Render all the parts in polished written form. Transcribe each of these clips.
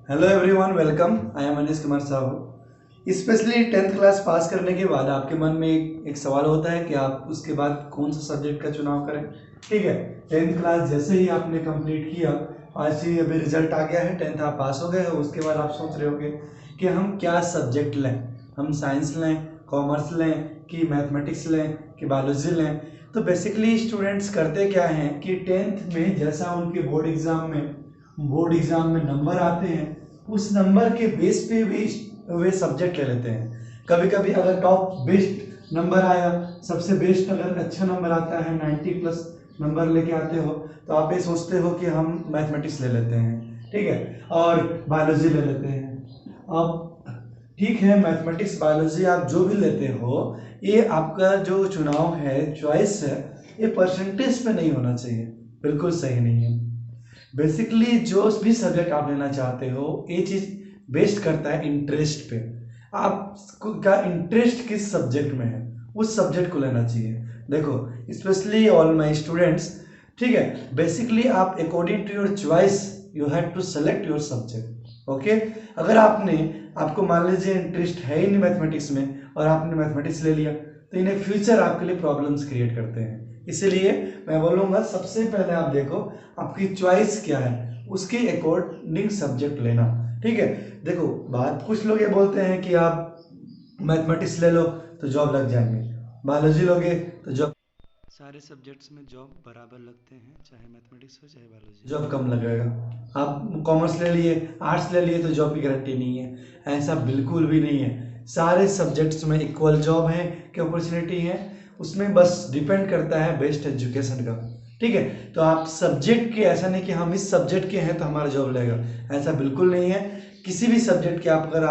Hello everyone, welcome. I am Anish Kumar Sahu. Specially 10th class pass करने के बाद आपके मन में एक सवाल होता है कि आप उसके बाद कौन सा सब्जेक्ट का चुनाव करें। ठीक है, 10th क्लास जैसे ही आपने कंप्लीट किया, आज ही अभी रिजल्ट आ गया है, 10th आप पास हो गए हो। उसके बाद आप सोच रहे होगे कि हम क्या सब्जेक्ट लें, हम साइंस लें, कॉमर्स लें, कि मैथमेटिक्स लें, कि बायोलॉजी लें। तो बेसिकली स्टूडेंट्स करते क्या हैं कि 10th में जैसा उनके बोर्ड एग्जाम में नंबर आते हैं, उस नंबर के बेस पे वे सब्जेक्ट ले लेते हैं। कभी कभी अगर टॉप बेस्ट नंबर आया, सबसे बेस्ट अगर अच्छा नंबर आता है, 90 प्लस नंबर लेके आते हो, तो आप ये सोचते हो कि हम मैथमेटिक्स ले लेते हैं, ठीक है, और बायोलॉजी ले लेते हैं। अब ठीक है, मैथमेटिक्स बायोलॉजी आप जो भी लेते हो, ये आपका जो चुनाव है, चॉइस है, ये परसेंटेज पे नहीं होना चाहिए। बिल्कुल सही नहीं है। बेसिकली जो भी सब्जेक्ट आप लेना चाहते हो, ये चीज बेस्ड करता है इंटरेस्ट पे। आपका इंटरेस्ट किस सब्जेक्ट में है, उस सब्जेक्ट को लेना चाहिए। देखो, स्पेशली ऑल माय स्टूडेंट्स, ठीक है, बेसिकली आप according to your choice you have to select your subject. Okay, अगर आपको मान लीजिए इंटरेस्ट है ही नहीं मैथमेटिक्स में और आपने मैथमेटिक्स ले लिया, तो इन्हें फ्यूचर आपके लिए प्रॉब्लम्स क्रिएट करते हैं। इसीलिए मैं बोलूंगा सबसे पहले आप देखो आपकी चॉइस क्या है, उसके अकॉर्डिंग सब्जेक्ट लेना। ठीक है, देखो बात कुछ लोग ये बोलते हैं कि आप मैथमेटिक्स ले लो तो जॉब लग जाएंगे, बायोलॉजी लोगे तो जॉब, सारे सब्जेक्ट्स में जॉब बराबर लगते हैं, चाहे मैथमेटिक्स हो चाहे बायोलॉजी, जॉब कम लगेगा। आप कॉमर्स ले लिए, आर्ट्स ले लिए तो जॉब की गारंटी नहीं है। ऐसा बिल्कुल भी नहीं है। सारे सब्जेक्ट्स में इक्वल जॉब है कि अपॉर्चुनिटी है, उसमें बस डिपेंड करता है बेस्ट एजुकेशन का। ठीक है, तो आप सब्जेक्ट के, ऐसा नहीं कि हम इस सब्जेक्ट के हैं तो हमारा जॉब लगेगा, ऐसा बिल्कुल नहीं है। किसी भी सब्जेक्ट के आप अगर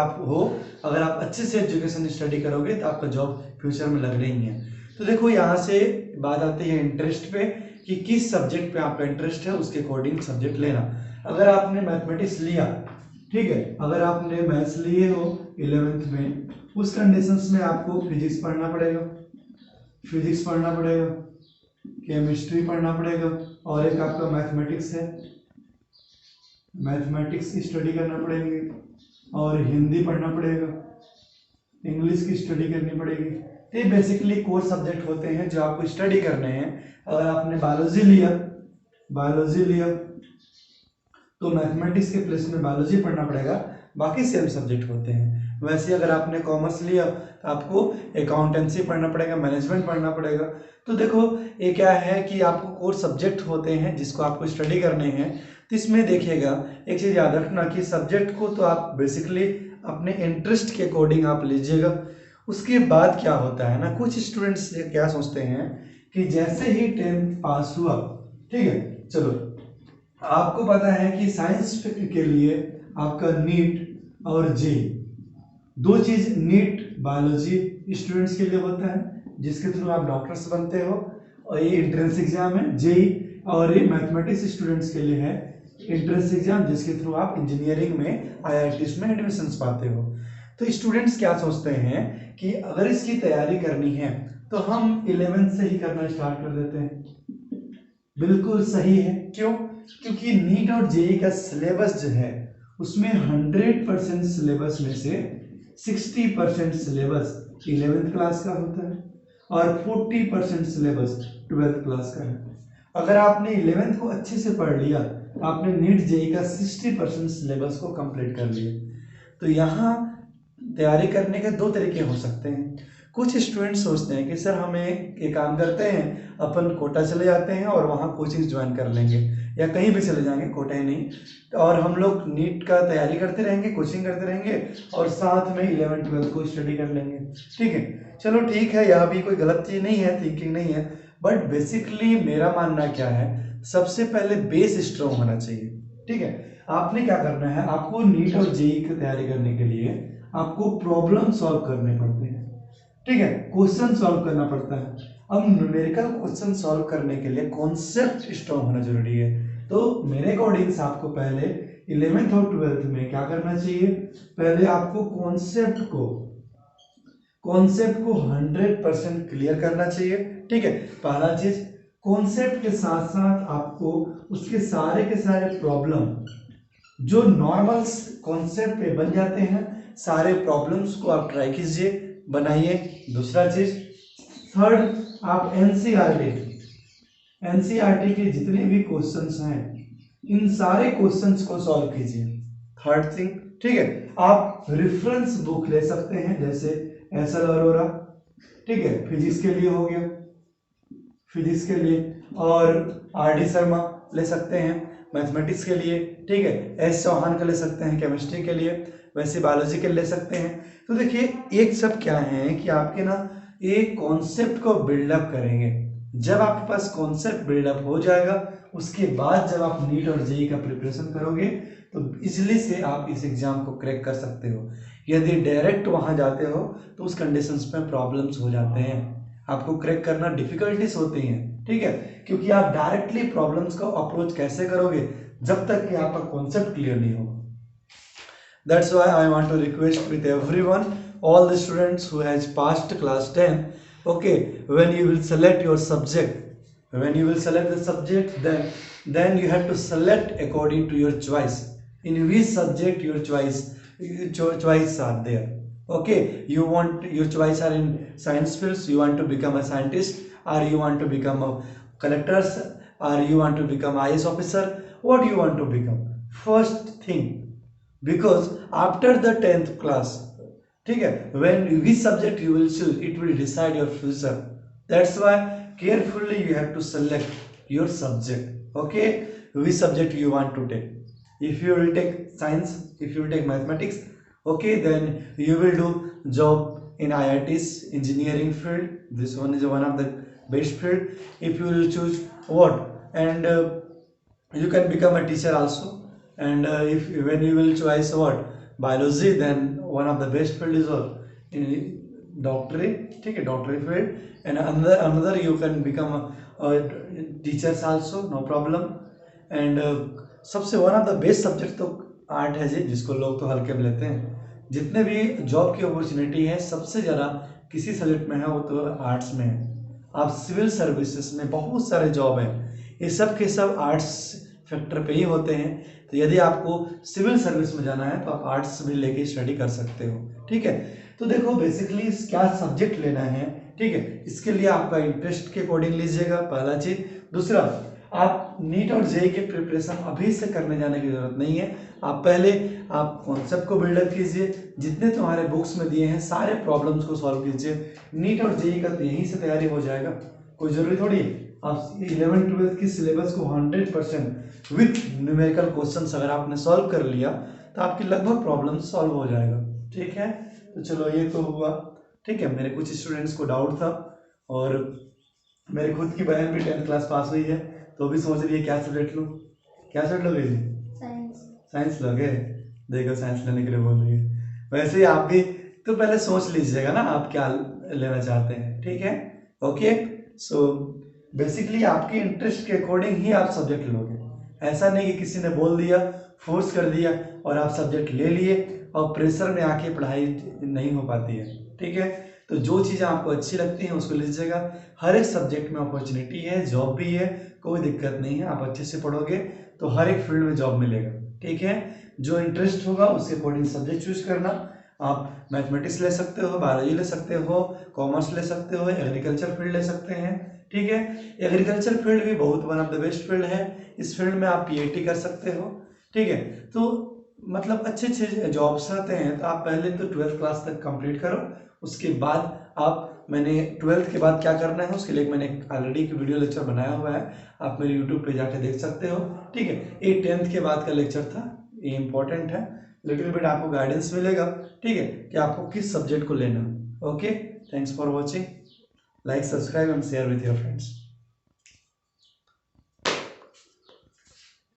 आप अच्छे से एजुकेशन स्टडी करोगे तो आपका जॉब फ्यूचर में लगना ही है। तो देखो यहाँ से बात आती है इंटरेस्ट पे, कि किस सब्जेक्ट पे आपका इंटरेस्ट है, उसके अकॉर्डिंग सब्जेक्ट लेना। अगर आपने मैथमेटिक्स लिया, ठीक है, अगर आपने मैथ्स लिए हो 11th में, उस कंडीशंस में आपको फिजिक्स पढ़ना पड़ेगा, केमिस्ट्री पढ़ना पड़ेगा, और एक आपका मैथमेटिक्स है, मैथमेटिक्स की स्टडी करना पड़ेगी, और हिंदी पढ़ना पड़ेगा, इंग्लिश की स्टडी करनी पड़ेगी। तो ये बेसिकली कोर सब्जेक्ट होते हैं जो आपको स्टडी करने हैं। अगर आपने बायोलॉजी लिया तो मैथमेटिक्स के प्लेस में बायोलॉजी पढ़ना पड़ेगा, बाकी सेम सब्जेक्ट होते हैं। वैसे अगर आपने कॉमर्स लिया तो आपको अकाउंटेंसी पढ़ना पड़ेगा, मैनेजमेंट पढ़ना पड़ेगा। तो देखो ये क्या है कि आपको कोर सब्जेक्ट होते हैं जिसको आपको स्टडी करने हैं। तो इसमें देखिएगा, एक चीज़ याद रखना कि सब्जेक्ट को तो आप बेसिकली अपने इंटरेस्ट के अकॉर्डिंग आप लीजिएगा। उसके बाद क्या होता है ना, कुछ स्टूडेंट्स क्या सोचते हैं कि जैसे ही 10th पास हुआ, ठीक है, चलो आपको पता है कि साइंस के लिए आपका नीट और जे, दो चीज, नीट बायोलॉजी स्टूडेंट्स के लिए होता है जिसके थ्रू आप डॉक्टर्स बनते हो, और ये एंट्रेंस एग्जाम है जेई, और ये मैथमेटिक्स स्टूडेंट्स के लिए है एंट्रेंस एग्जाम जिसके थ्रू आप इंजीनियरिंग में आईआईटीज में एडमिशन पाते हो। तो स्टूडेंट्स क्या सोचते हैं कि अगर इसकी तैयारी करनी है तो हम 11th से ही करना स्टार्ट कर देते हैं। बिल्कुल सही है, क्यों? क्योंकि नीट और जेई का सिलेबस जो है उसमें 100% सिलेबस में से 60% सिलेबस 11th क्लास का होता है और 40% सिलेबस 12th क्लास का है। अगर आपने 11th को अच्छे से पढ़ लिया, आपने नीट जेई का 60% सिलेबस को कंप्लीट कर लिया। तो यहाँ तैयारी करने के दो तरीके हो सकते हैं। कुछ स्टूडेंट सोचते हैं कि सर हमें एक काम करते हैं, अपन कोटा चले जाते हैं और वहाँ कोचिंग ज्वाइन कर लेंगे, या कहीं भी चले जाएंगे, कोटा ही नहीं, और हम लोग नीट का तैयारी करते रहेंगे, कोचिंग करते रहेंगे, और साथ में 11th-12th को स्टडी कर लेंगे। ठीक है, चलो ठीक है, यह भी कोई गलत चीज़ नहीं है, थिंकिंग नहीं है। बट बेसिकली मेरा मानना क्या है, सबसे पहले बेस स्ट्रॉन्ग होना चाहिए। ठीक है, आपने क्या करना है, आपको नीट और जेई की तैयारी करने के लिए आपको प्रॉब्लम सॉल्व करने पड़ते हैं। ठीक है, क्वेश्चन सॉल्व करना पड़ता है। अब न्यूमेरिकल क्वेश्चन सॉल्व करने के लिए कॉन्सेप्ट स्ट्रॉन्ग होना जरूरी है। तो मेरे अकॉर्डिंग आपको पहले 11th और 12th में क्या करना चाहिए, पहले आपको कॉन्सेप्ट को 100% क्लियर करना चाहिए। ठीक है, पहला चीज, कॉन्सेप्ट के साथ साथ आपको उसके सारे के सारे प्रॉब्लम जो नॉर्मल कॉन्सेप्ट पे बन जाते हैं सारे प्रॉब्लम्स को आप ट्राई कीजिए, बनाइए। दूसरा चीज, थर्ड, आप एनसीईआरटी के जितने भी क्वेश्चंस हैं इन सारे क्वेश्चंस को सॉल्व कीजिए। थर्ड थिंग, ठीक है, आप रेफरेंस बुक ले सकते हैं, जैसे एस.एल. अरोरा, ठीक है, फिजिक्स के लिए हो गया, फिजिक्स के लिए, और आर.डी. शर्मा ले सकते हैं मैथमेटिक्स के लिए, ठीक है, एस चौहान का ले सकते हैं केमिस्ट्री के लिए, वैसे बायोलॉजी के ले सकते हैं। तो देखिए एक सब क्या है कि आपके ना एक कॉन्सेप्ट को बिल्डअप करेंगे। जब आपके पास कॉन्सेप्ट बिल्डअप हो जाएगा उसके बाद जब आप नीट और जेईई का प्रिपरेशन करोगे तो इजीली से आप इस एग्जाम को क्रैक कर सकते हो। यदि डायरेक्ट वहां जाते हो तो उस कंडीशंस में प्रॉब्लम्स हो जाते हैं, आपको क्रैक करना डिफिकल्टीज होती हैं, ठीक है, क्योंकि आप डायरेक्टली प्रॉब्लम्स को अप्रोच कैसे करोगे जब तक कि आपका कॉन्सेप्ट क्लियर नहीं हो। That's why I want to request with everyone, all the students who has passed class 10, okay, when you will select your subject, when you will select the subject, then you have to select according to your choice, in which subject your choice are there. Okay, you want your choice are in science fields, you want to become a scientist, or you want to become a collector, or you want to become IAS officer, what you want to become? First thing, because after the 10th class, ठीक है, when which subject you will choose, it will decide your future. That's why carefully you have to select your subject. Okay, which subject you want to take. If you will take science, if you will take mathematics, okay, then you will do job in IITs, engineering field. This one is one of the best field. If you will choose what, and you can become a teacher also. And if when you will choose what, biology, then one of the best field is what, doctorate, ठीक है, doctorate field. And another you can become a teachers also, no problem. And सबसे one of the best subject तो art है जी, जिसको लोग तो हल्के में लेते हैं। जितने भी जॉब की अपॉर्चुनिटी है सबसे ज़्यादा किसी सब्जेक्ट में है वो तो आर्ट्स में है। आप सिविल सर्विसेज में बहुत सारे जॉब हैं, ये सब के सब आर्ट्स फैक्टर पे ही होते हैं। तो यदि आपको सिविल सर्विस में जाना है तो आप आर्ट्स भी लेके स्टडी कर सकते हो, ठीक है। तो देखो बेसिकली क्या सब्जेक्ट लेना है, ठीक है, इसके लिए आपका इंटरेस्ट के अकॉर्डिंग लीजिएगा, पहला चीज। दूसरा, आप नीट और जेईई के प्रिपरेशन अभी से करने जाने की जरूरत नहीं है। आप पहले आप कॉन्सेप्ट को बिल्डअप कीजिए, जितने तुम्हारे बुक्स में दिए हैं सारे प्रॉब्लम्स को सॉल्व कीजिए। नीट और जेईई का तो यहीं से तैयारी हो जाएगा, कोई जरूरी थोड़ी है। आप 11th-12th की सिलेबस को 100% विथ न्यूमेरिकल क्वेश्चंस अगर आपने सॉल्व कर लिया तो आपकी लगभग प्रॉब्लम सॉल्व हो जाएगा, ठीक है। तो चलो ये तो हुआ, ठीक है। मेरे कुछ स्टूडेंट्स को डाउट था और मेरी खुद की बहन भी 10th क्लास पास हुई है, तो भी सोच रही है क्या सब्जेक्ट लूँ, क्या सब्जेक्ट लोगे जी? साइंस लोगे, देखो साइंस लेने के लिए बोल रही है। वैसे ही आप भी तो पहले सोच लीजिएगा ना आप क्या लेना चाहते हैं, ठीक है, ओके। सो बेसिकली आपके इंटरेस्ट के अकॉर्डिंग ही आप सब्जेक्ट लोगे, ऐसा नहीं कि किसी ने बोल दिया, फोर्स कर दिया और आप सब्जेक्ट ले लिए और प्रेशर में आके पढ़ाई नहीं हो पाती है, ठीक है। तो जो चीज़ें आपको अच्छी लगती हैं उसको लीजिएगा। हर एक सब्जेक्ट में अपॉर्चुनिटी है, जॉब भी है, कोई दिक्कत नहीं है। आप अच्छे से पढ़ोगे तो हर एक फील्ड में जॉब मिलेगा, ठीक है। जो इंटरेस्ट होगा उसके अकॉर्डिंग सब्जेक्ट चूज करना। आप मैथमेटिक्स ले सकते हो, बायोलॉजी ले सकते हो, कॉमर्स ले सकते हो, एग्रीकल्चर फील्ड ले सकते हैं, ठीक है। एग्रीकल्चर फील्ड भी बहुत one of the best field है, इस फील्ड में आप पीएचडी कर सकते हो, ठीक है। तो मतलब अच्छे अच्छे जॉब्स आते हैं। तो आप पहले तो 12th क्लास तक कंप्लीट करो, उसके बाद आप, मैंने 12th के बाद क्या करना है उसके लिए मैंने ऑलरेडी एक वीडियो लेक्चर बनाया हुआ है, आप मेरे यूट्यूब पे जाके देख सकते हो, ठीक है। ये 10th के बाद का लेक्चर था, ये इंपॉर्टेंट है, लिटिल बिट आपको गाइडेंस मिलेगा, ठीक है, कि आपको किस सब्जेक्ट को लेना। Okay, thanks for watching, like, subscribe and share with your friends.